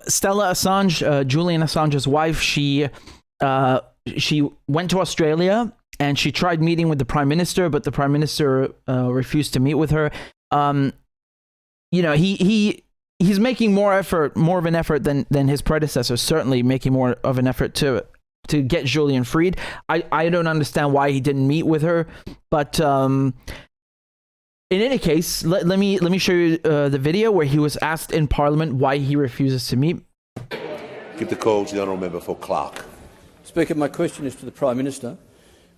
Stella Assange, Julian Assange's wife, she went to Australia and she tried meeting with the Prime Minister, but the Prime Minister refused to meet with her. He's making more of an effort than his predecessor, certainly making more of an effort to get Julian freed. I don't understand why he didn't meet with her, but in any case, let me show you the video where he was asked in Parliament why he refuses to meet. Give the call to the honourable member for Clark. Speaker, my question is to the Prime Minister.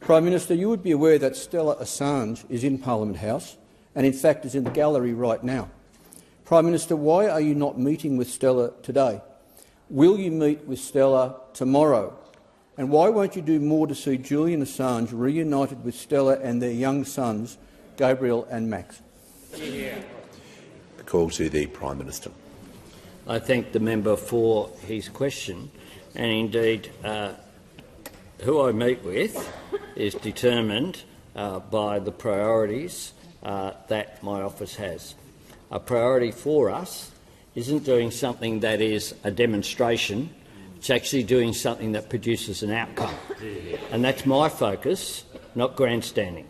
Prime Minister, you would be aware that Stella Assange is in Parliament House and in fact is in the gallery right now. Prime Minister, why are you not meeting with Stella today? Will you meet with Stella tomorrow? And why won't you do more to see Julian Assange reunited with Stella and their young sons, Gabriel and Max? The call to the Prime Minister. I thank the member for his question, and indeed who I meet with is determined by the priorities that my office has. A priority for us isn't doing something that is a demonstration, it's actually doing something that produces an outcome. And that's my focus, not grandstanding.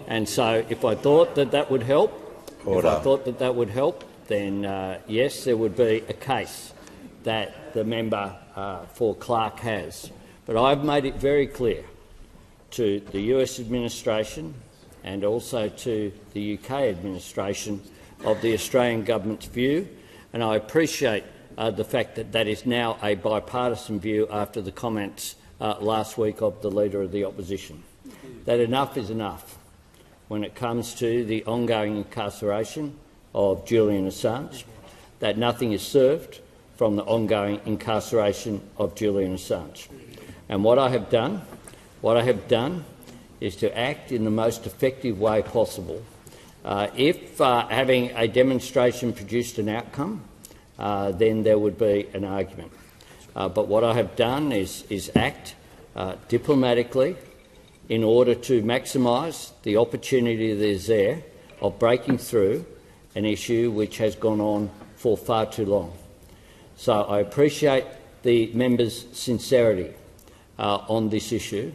And so if I thought that would help, then yes, there would be a case that the member for Clark has. But I've made it very clear to the US administration and also to the UK administration of the Australian government's view, and I appreciate the fact that that is now a bipartisan view after the comments last week of the Leader of the Opposition, that enough is enough when it comes to the ongoing incarceration of Julian Assange, that nothing is served from the ongoing incarceration of Julian Assange. And what I have done is to act in the most effective way possible. If having a demonstration produced an outcome, then there would be an argument. But what I have done is act diplomatically in order to maximise the opportunity that is there of breaking through an issue which has gone on for far too long. So I appreciate the member's sincerity on this issue,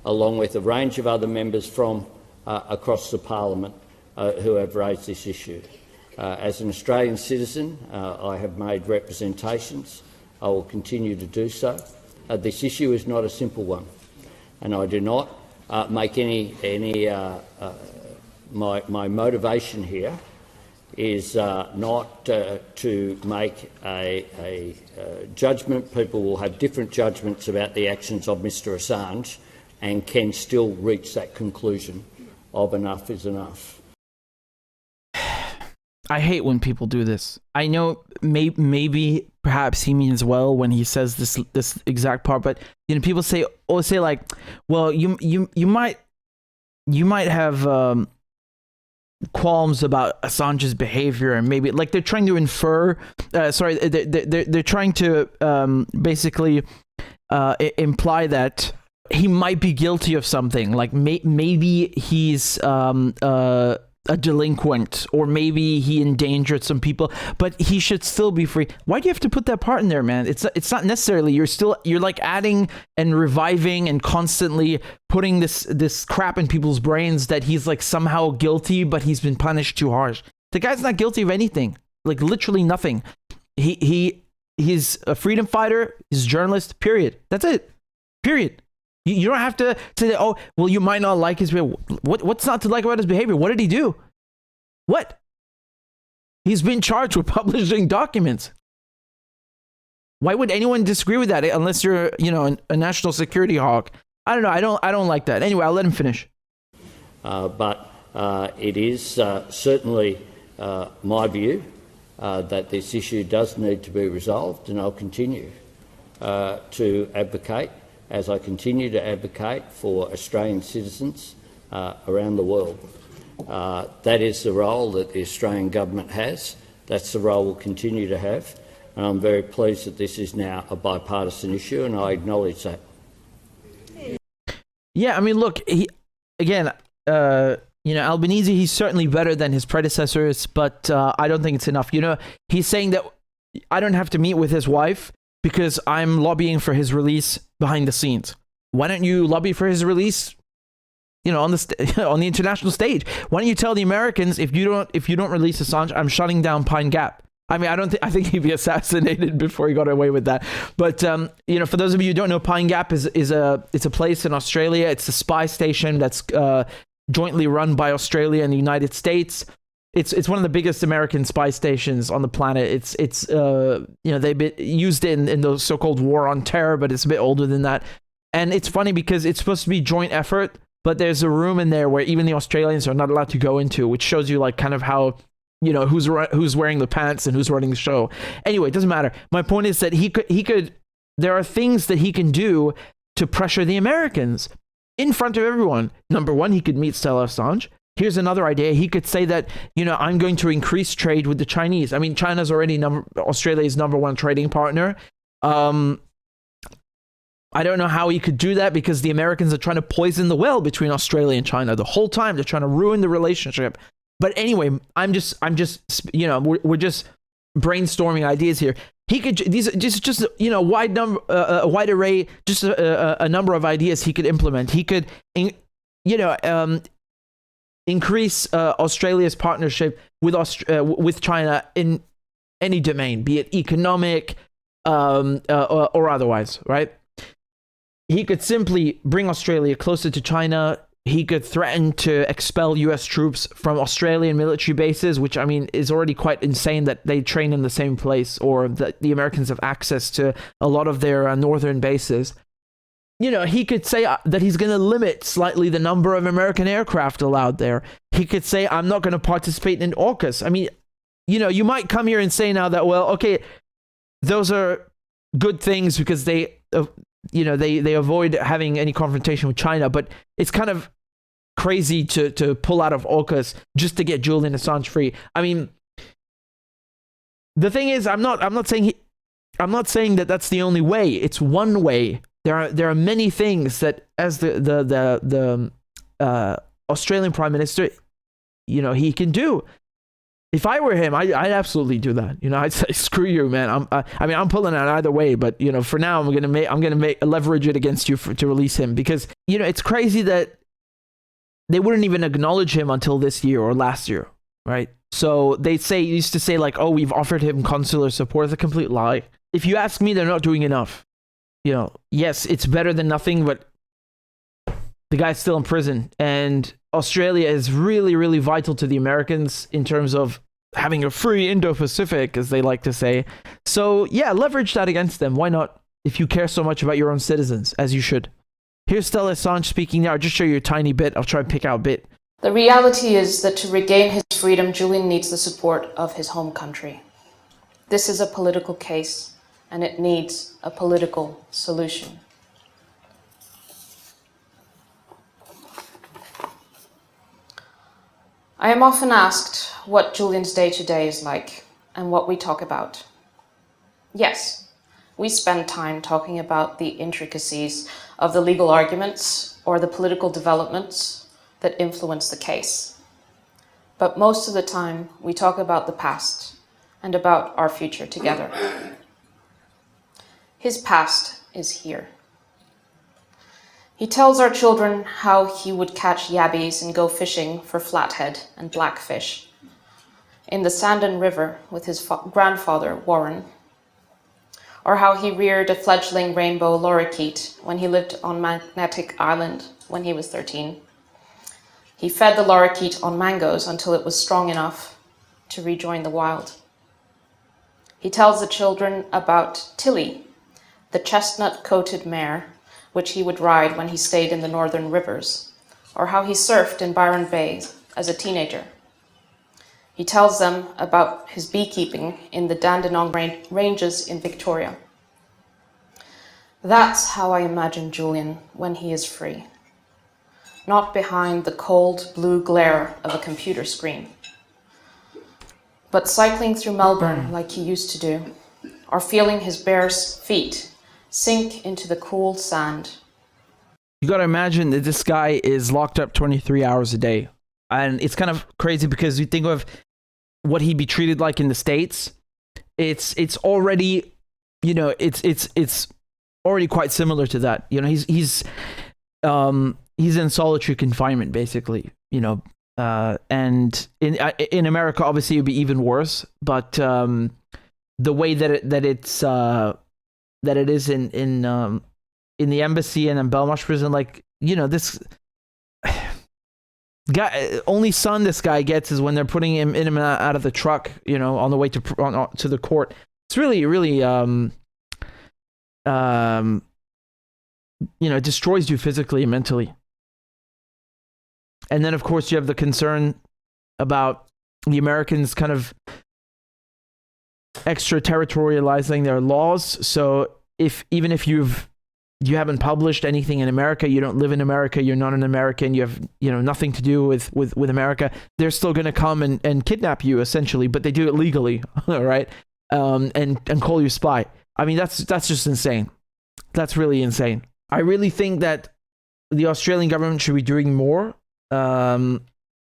along with a range of other members from across the parliament who have raised this issue. As an Australian citizen, I have made representations. I will continue to do so. This issue is not a simple one, and I do not make my motivation here is not to make a judgment. People will have different judgments about the actions of Mr Assange and can still reach that conclusion of enough is enough. I hate when people do this. I know maybe perhaps he means well when he says this exact part, but people say like, well, you might have qualms about Assange's behavior, and maybe like they're trying to infer. They're trying to basically imply that he might be guilty of something. Like maybe he's a delinquent, or maybe he endangered some people, but he should still be free. Why do you have to put that part in there, man? It's not necessarily. You're like adding and reviving and constantly putting this crap in people's brains that he's like somehow guilty, but he's been punished too harsh. The guy's not guilty of anything, like literally nothing. He's a freedom fighter. He's a journalist. Period. That's it. Period. You don't have to say that, oh, well, you might not like his behavior. What's not to like about his behavior? What did he do? What? He's been charged with publishing documents. Why would anyone disagree with that unless you're, a national security hawk? I don't know. I don't like that. Anyway, I'll let him finish. But it is certainly my view that this issue does need to be resolved, and I'll continue to advocate, as I continue to advocate for Australian citizens around the world. That is the role that the Australian government has. That's the role we'll continue to have. And I'm very pleased that this is now a bipartisan issue, and I acknowledge that. Yeah, I mean, look, Albanese, he's certainly better than his predecessors, but I don't think it's enough. He's saying that I don't have to meet with his wife because I'm lobbying for his release behind the scenes. Why don't you lobby for his release, on the on the international stage? Why don't you tell the Americans, if you don't release Assange, I'm shutting down Pine Gap? I mean, I think he'd be assassinated before he got away with that. But for those of you who don't know, Pine Gap is a place in Australia. It's a spy station that's jointly run by Australia and the United States. It's one of the biggest American spy stations on the planet. It's they've been used in the so-called war on terror, but it's a bit older than that. And it's funny because it's supposed to be joint effort, but there's a room in there where even the Australians are not allowed to go into, which shows you like kind of how, who's wearing the pants and who's running the show. Anyway, it doesn't matter. My point is that he could there are things that he can do to pressure the Americans in front of everyone. Number one, he could meet Stella Assange. Here's another idea. He could say that, I'm going to increase trade with the Chinese. I mean, China's already Australia's number one trading partner. I don't know how he could do that because the Americans are trying to poison the well between Australia and China the whole time. They're trying to ruin the relationship. But anyway, we're just brainstorming ideas here. He could just a wide array, just a number of ideas he could implement. He could increase Australia's partnership with China in any domain, be it economic or otherwise, right? He could simply bring Australia closer to China. He could threaten to expel US troops from Australian military bases, which, I mean, is already quite insane that they train in the same place, or that the Americans have access to a lot of their northern bases. He could say that he's going to limit slightly the number of American aircraft allowed there. He could say, I'm not going to participate in AUKUS. I mean, you might come here and say now that, well, okay, those are good things because they avoid having any confrontation with China, but it's kind of crazy to pull out of AUKUS just to get Julian Assange free. I mean, the thing is, I'm not saying that that's the only way. It's one way. There are many things that, as the Australian Prime Minister, he can do. If I were him, I'd absolutely do that. I'd say, screw you, man. I'm pulling out either way, but for now, I'm gonna leverage it against you to release him, because it's crazy that they wouldn't even acknowledge him until this year or last year, right? So they used to say like, oh, we've offered him consular support. It's a complete lie. If you ask me, they're not doing enough. Yes, it's better than nothing, but the guy's still in prison, and Australia is really, really vital to the Americans in terms of having a free Indo-Pacific, as they like to say. So yeah, leverage that against them. Why not? If you care so much about your own citizens, as you should. Here's Stella Assange speaking now. I'll just show you a tiny bit. I'll try and pick out a bit. The reality is that to regain his freedom, Julian needs the support of his home country. This is a political case, and it needs a political solution. I am often asked what Julian's day-to-day is like and what we talk about. Yes, we spend time talking about the intricacies of the legal arguments or the political developments that influence the case. But most of the time, we talk about the past and about our future together. His past is here. He tells our children how he would catch yabbies and go fishing for flathead and blackfish in the Sandon River with his grandfather, Warren, or how he reared a fledgling rainbow lorikeet when he lived on Magnetic Island when he was 13. He fed the lorikeet on mangoes until it was strong enough to rejoin the wild. He tells the children about Tilly, the chestnut-coated mare, which he would ride when he stayed in the northern rivers, or how he surfed in Byron Bay as a teenager. He tells them about his beekeeping in the Dandenong Ranges in Victoria. That's how I imagine Julian when he is free, not behind the cold blue glare of a computer screen, but cycling through Melbourne like he used to do, or feeling his bare feet sink into the cool sand. You got to imagine that this guy is locked up 23 hours a day. And it's kind of crazy because you think of what he'd be treated like in the States. it's already, it's already quite similar to that. He's in solitary confinement, basically. And in America, obviously, it'd be even worse. But the way that it is in the embassy and in Belmarsh prison, this guy, only son this guy gets is when they're putting him in and out of the truck, on the way to the court. It's really, really, it destroys you physically and mentally. And then, of course, you have the concern about the Americans kind of extraterritorializing their laws. So even if you haven't published anything in America, you don't live in America, you're not an American, you have nothing to do with America, they're still going to come and kidnap you, essentially, but they do it legally, right? And call you spy. I mean, that's just insane. That's really insane. I really think that the Australian government should be doing more.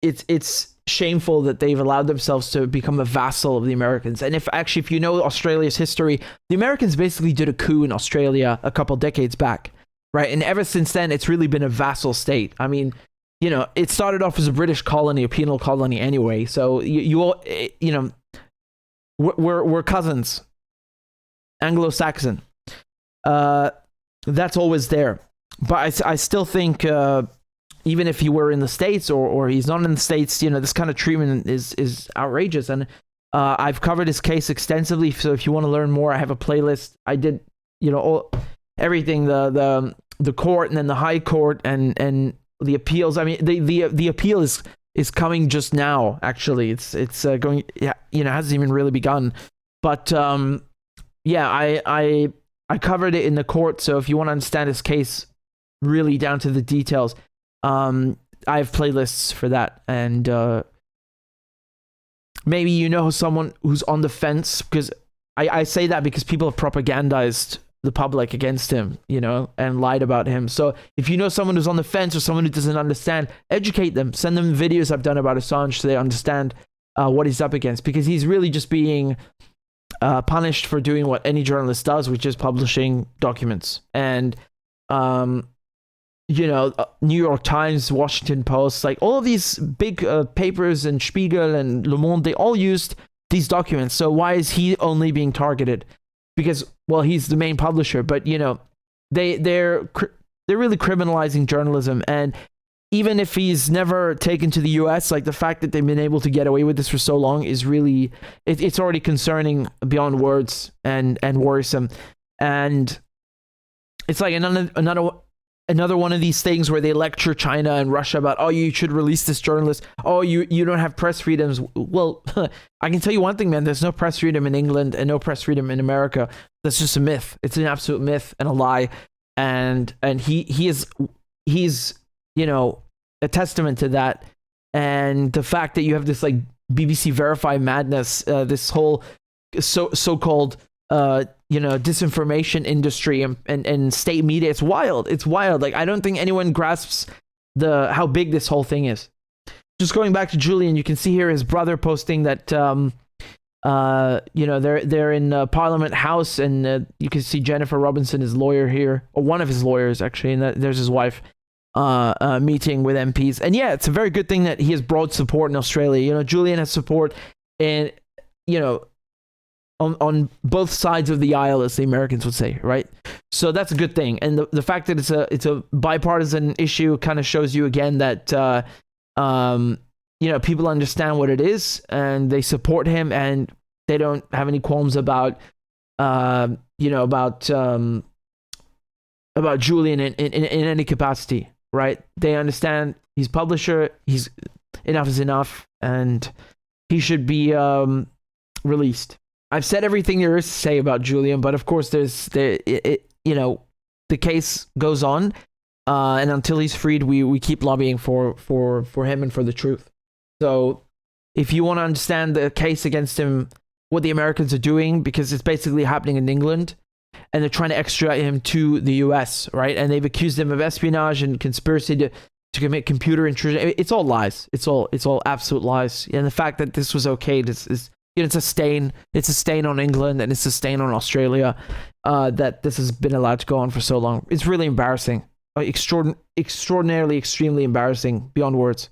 It's shameful that they've allowed themselves to become a vassal of the Americans. And if you know Australia's history, the Americans basically did a coup in Australia a couple decades back, right? And ever since then, it's really been a vassal state. I mean, it started off as a British colony, a penal colony anyway. So you all, we're cousins, Anglo-Saxon. That's always there. But I still think, even if he were in the States or he's not in the States, this kind of treatment is outrageous. And I've covered his case extensively. So if you want to learn more, I have a playlist. I did, everything, the court and then the high court and the appeals. I mean, the appeal is coming just now. Actually, it's going, hasn't even really begun. But I covered it in the court. So if you want to understand his case really down to the details, I have playlists for that. And maybe someone who's on the fence, because I say that because people have propagandized the public against him, and lied about him. So if you know someone who's on the fence or someone who doesn't understand, educate them. Send them videos I've done about Assange so they understand what he's up against, because he's really just being punished for doing what any journalist does, which is publishing documents. And New York Times, Washington Post, all of these big papers, and Spiegel and Le Monde, they all used these documents. So why is he only being targeted? Because, well, he's the main publisher, but they're really criminalizing journalism. And even if he's never taken to the US, the fact that they've been able to get away with this for so long is really, it's already concerning beyond words and worrisome. And it's like another one of these things where they lecture China and Russia about, oh, you should release this journalist. Oh, you don't have press freedoms. Well, I can tell you one thing, man. There's no press freedom in England and no press freedom in America. That's just a myth. It's an absolute myth and a lie. And he's a testament to that. And the fact that you have this BBC Verify madness, this whole so-called disinformation industry and state media, it's wild. I don't think anyone grasps how big this whole thing is. Just going back to Julian, you can see here his brother posting that they're in Parliament House, and you can see Jennifer Robinson, his lawyer here, or one of his lawyers actually, and there's his wife meeting with MPs. And yeah, it's a very good thing that he has broad support in Australia. Julian has support in on both sides of the aisle, as the Americans would say, right? So that's a good thing. And the fact that it's a bipartisan issue kind of shows you again that people understand what it is and they support him, and they don't have any qualms about Julian in any capacity, right? They understand he's publisher, he's enough is enough, and he should be released. I've said everything there is to say about Julian, but of course the case goes on, and until he's freed, we keep lobbying for him and for the truth. So if you want to understand the case against him, what the Americans are doing, because it's basically happening in England, and they're trying to extradite him to the US, right? And they've accused him of espionage and conspiracy to commit computer intrusion. It's all lies. It's all absolute lies. And the fact that this was okay is it's a stain. It's a stain on England, and it's a stain on Australia that this has been allowed to go on for so long. It's really embarrassing. Extraordinarily, extremely embarrassing beyond words.